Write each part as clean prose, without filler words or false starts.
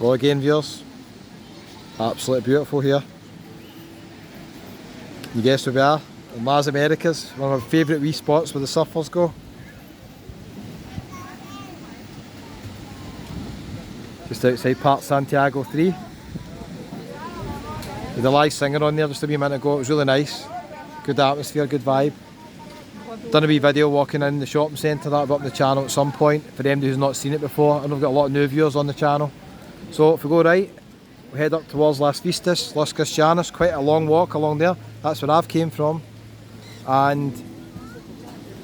Well, again, viewers, absolutely beautiful here. You guess where we are? In Las Americas, one of my favourite wee spots where the surfers go. Just outside Parque Santiago 3. With a live singer on there just a wee minute ago, it was really nice. Good atmosphere, good vibe. Done a wee video walking in the shopping centre, that'll be up on the channel at some point for anybody who's not seen it before. I know we've got a lot of new viewers on the channel. So if we go right, we head up towards Las Vistas, Los Cristianos, quite a long walk along there. That's where I've came from. And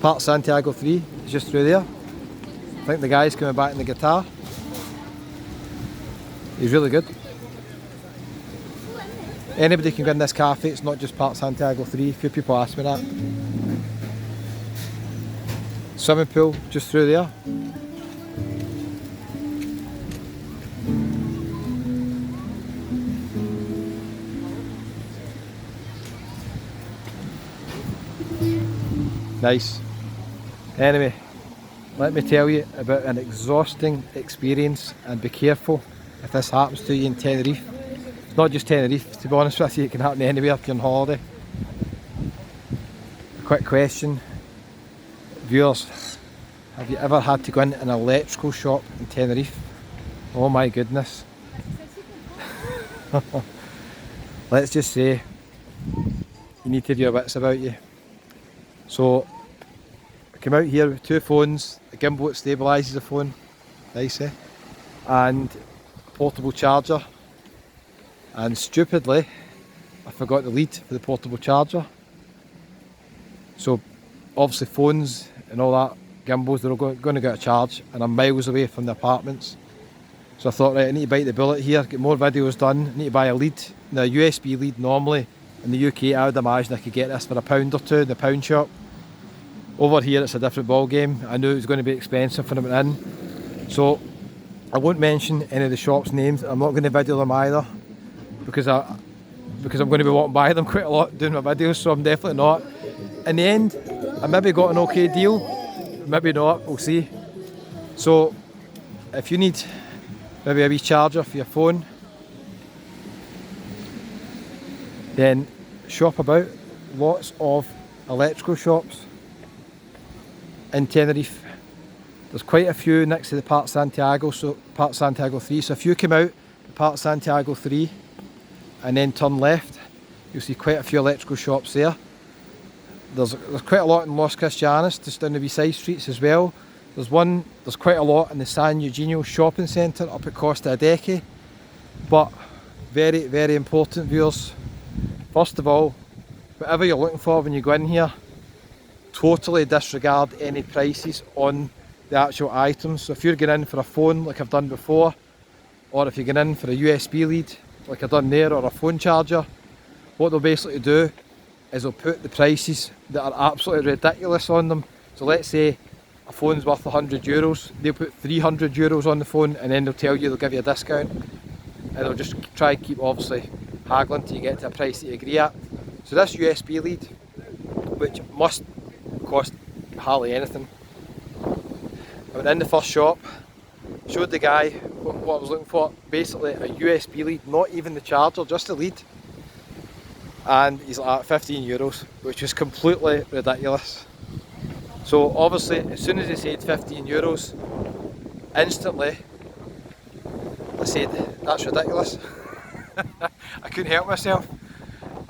Parque Santiago 3 is just through there. I think the guy's coming back in the guitar. He's really good. Anybody can go in this cafe, it's not just Parque Santiago 3, a few people ask me that. Swimming pool just through there. Nice. Anyway, let me tell you about an exhausting experience, and be careful if this happens to you in Tenerife. Not just Tenerife, to be honest with you, it can happen anywhere if you're on holiday. A quick question, viewers, have you ever had to go in an electrical shop in Tenerife? Oh my goodness. Let's just say you need to have your wits about you. So I came out here with two phones, a gimbal that stabilises the phone, nice and a portable charger, and stupidly I forgot the lead for the portable charger. So obviously phones and all that, gimbals, they're all going to get a charge, and I'm miles away from the apartments. So I thought, right, I need to bite the bullet here, get more videos done, I need to buy a lead. Now a USB lead normally in the UK, I would imagine I could get this for £1 or £2 in the pound shop. Over here it's a different ball game. I knew it was going to be expensive when I went in. So I won't mention any of the shops' names. I'm not going to video them either because I'm going to be walking by them quite a lot doing my videos, so I'm definitely not. In the end, I maybe got an okay deal, maybe not, we'll see. So if you need maybe a wee charger for your phone, then shop about. Lots of electrical shops in Tenerife. There's quite a few next to the Parque Santiago, so Parque Santiago 3. So if you come out the Parque Santiago 3 and then turn left, you'll see quite a few electrical shops there. There's quite a lot in Los Cristianos, just down the wee side streets as well. There's quite a lot in the San Eugenio shopping centre up at Costa Adeje. But very, very important, viewers. First of all, whatever you're looking for when you go in here, totally disregard any prices on the actual items. So if you're going in for a phone like I've done before, or if you're going in for a USB lead like I've done there, or a phone charger, what they'll basically do is they'll put the prices that are absolutely ridiculous on them. So let's say a phone's worth €100, they'll put €300 on the phone, and then they'll tell you they'll give you a discount, and they'll just try and keep obviously haggling till you get to a price that you agree at. So this USB lead, which must cost hardly anything, I went in the first shop, showed the guy what I was looking for, basically a USB lead, not even the charger, just the lead, and he's like €15, which was completely ridiculous. So obviously as soon as he said €15, instantly I said, that's ridiculous. I couldn't help myself.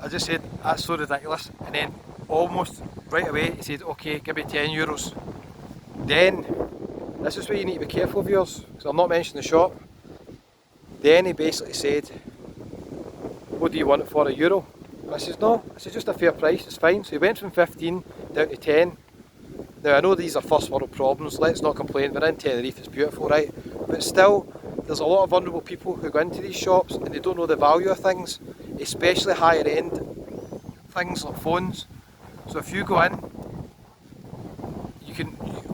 I just said, that's so ridiculous. And then almost right away he said, okay, give me €10. Then, this is where you need to be careful, viewers, because I'm not mentioning the shop. Then he basically said, what do you want it for, €1? And I says, no, this is just a fair price, it's fine. So he went from 15 down to 10. Now I know these are first world problems, let's not complain, we're in Tenerife, it's beautiful, right? But still, there's a lot of vulnerable people who go into these shops and they don't know the value of things, especially higher end things like phones. So if you go in,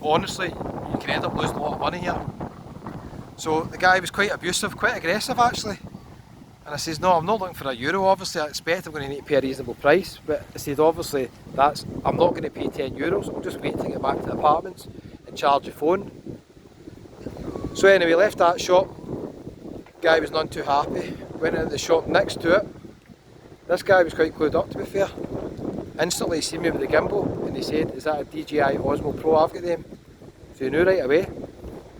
honestly, you can end up losing a lot of money here. So the guy was quite abusive, quite aggressive actually. And I says, no, I'm not looking for €1, obviously I expect I'm going to need to pay a reasonable price. But I said, obviously, I'm not going to pay €10, I'll just wait to get back to the apartments and charge the phone. So anyway, left that shop, Guy was none too happy. Went into the shop next to it. This guy was quite clued up, to be fair. Instantly he seen me with the gimbal and he said, "Is that a DJI Osmo Pro? I've got them." So he knew right away.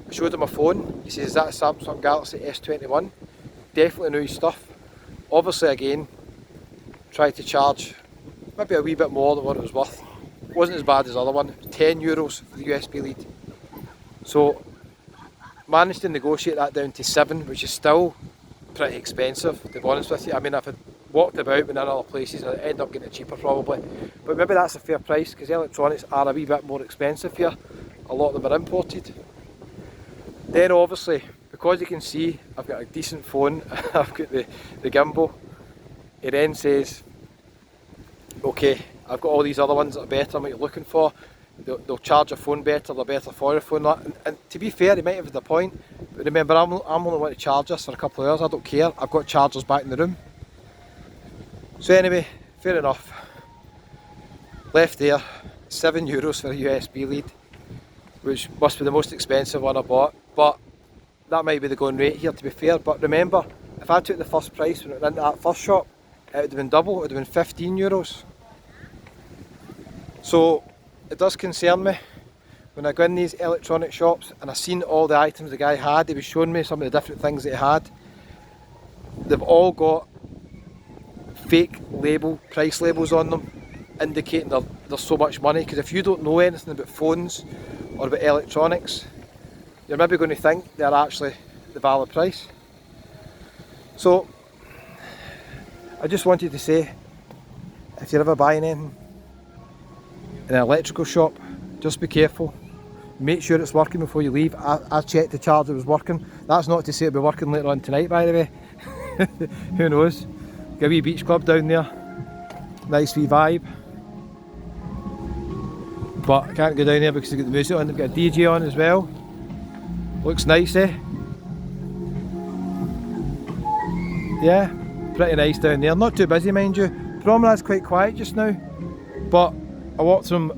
I showed him my phone. He says, "Is that a Samsung Galaxy S21? Definitely knew his stuff. Obviously again, tried to charge maybe a wee bit more than what it was worth. Wasn't as bad as the other one. €10 for the USB lead. So managed to negotiate that down to 7, which is still pretty expensive, to be honest with you. I mean, if I'd walked about in other places, I'd end up getting it cheaper probably. But maybe that's a fair price, because electronics are a wee bit more expensive here. A lot of them are imported. Then obviously, because you can see I've got a decent phone, I've got the gimbal, he then says, "Okay, I've got all these other ones that are better than what you're looking for. They'll charge your phone better, they're better for your phone." And to be fair, he might have the point, but remember, I'm only want to charge this for a couple of hours. I don't care, I've got chargers back in the room. So anyway, fair enough. Left there, €7 for a USB lead, which must be the most expensive one I bought, but that might be the going rate here, to be fair. But remember, if I took the first price when it went into that first shop, it would have been double, it would have been €15. So it does concern me when I go in these electronic shops and I've seen all the items the guy had. He was showing me some of the different things that he had. They've all got fake price labels on them, indicating there's so much money. Because if you don't know anything about phones or about electronics, you're maybe going to think they're actually the valid price. So I just wanted to say, if you're ever buying anything in an electrical shop, just be careful. Make sure it's working before you leave. I checked the charger was working. That's not to say it'll be working later on tonight, by the way. Who knows? Got a wee beach club down there. Nice wee vibe. But I can't go down there because they've got the music on. They've got a DJ on as well. Looks nice, eh? Yeah, pretty nice down there. Not too busy, mind you. Promenade's quite quiet just now. But I walked from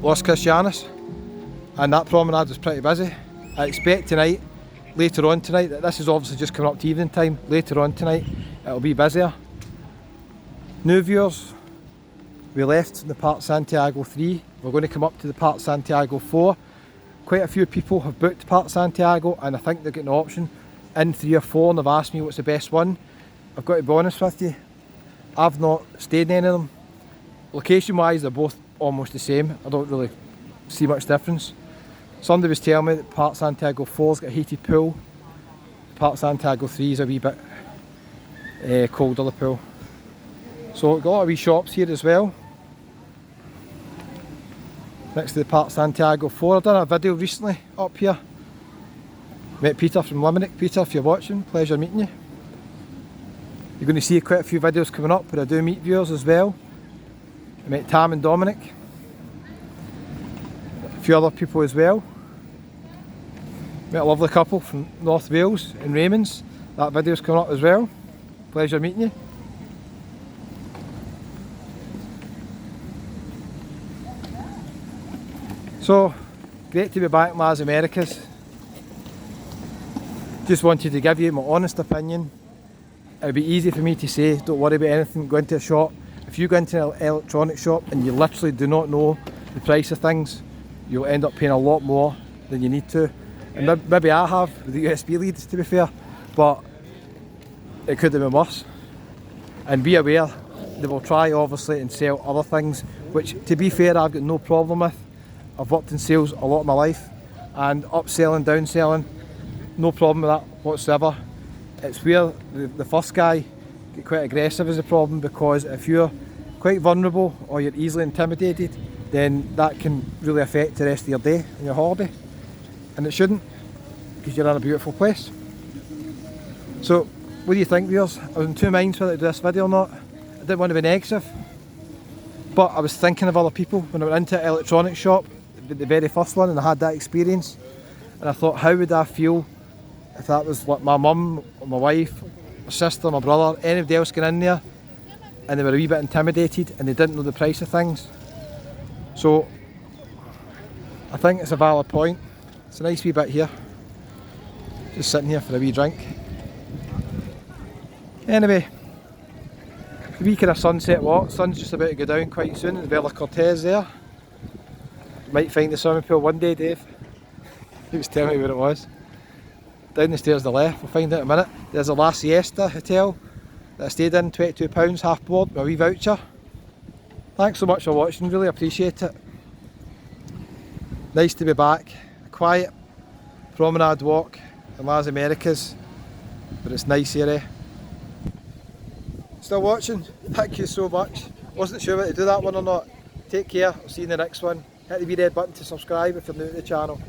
Los Cristianos, and that promenade was pretty busy. I expect tonight, later on tonight, this is obviously just coming up to evening time, later on tonight it'll be busier. New viewers, we left the Parque Santiago 3, we're going to come up to the Parque Santiago 4. Quite a few people have booked Parque Santiago, and I think they're getting an option in 3 or 4, and they've asked me what's the best one. I've got to be honest with you, I've not stayed in any of them. Location wise, they're both almost the same. I don't really see much difference. Somebody was telling me that Parque Santiago 4's got a heated pool. Parque Santiago 3 is a wee bit colder, the pool. So we've got a lot of wee shops here as well. Next to the Parque Santiago 4. I've done a video recently up here. Met Peter from Limerick. Peter, if you're watching, pleasure meeting you. You're going to see quite a few videos coming up where I do meet viewers as well. I met Tam and Dominic, a few other people as well. Met a lovely couple from North Wales in Raymond's. That video's coming up as well. Pleasure meeting you. So, great to be back in Las Americas. Just wanted to give you my honest opinion. It would be easy for me to say, don't worry about anything, go into a shop. If you go into an electronic shop and you literally do not know the price of things, you'll end up paying a lot more than you need to. And maybe I have with the USB leads, to be fair, but it could have been worse. And be aware, they will try obviously and sell other things, which to be fair I've got no problem with. I've worked in sales a lot of my life, and upselling, downselling, no problem with that whatsoever. It's where the first guy get quite aggressive is a problem, because if you're quite vulnerable or you're easily intimidated, then that can really affect the rest of your day and your holiday, and it shouldn't, because you're in a beautiful place. So what do you think, viewers? I was in two minds whether to do this video or not. I didn't want to be negative, but I was thinking of other people when I went into an electronics shop, the very first one, and I had that experience, and I thought, how would I feel if that was like my mum, my wife, my sister, my brother, anybody else getting in there and they were a wee bit intimidated and they didn't know the price of things. So I think it's a valid point. It's a nice wee bit here. Just sitting here for a wee drink. Anyway, a wee kind of sunset walk. Sun's just about to go down quite soon. There's Vela Cortez there. Might find the swimming pool one day, Dave. He was telling me where it was. Down the stairs to the left, we'll find out in a minute. There's a La Siesta hotel that I stayed in, £22 half board with a wee voucher. Thanks so much for watching, really appreciate it. Nice to be back. A quiet promenade walk in Las Americas, but it's nice here, eh? Still watching? Thank you so much. Wasn't sure whether to do that one or not. Take care, I'll see you in the next one. Hit the wee red button to subscribe if you're new to the channel.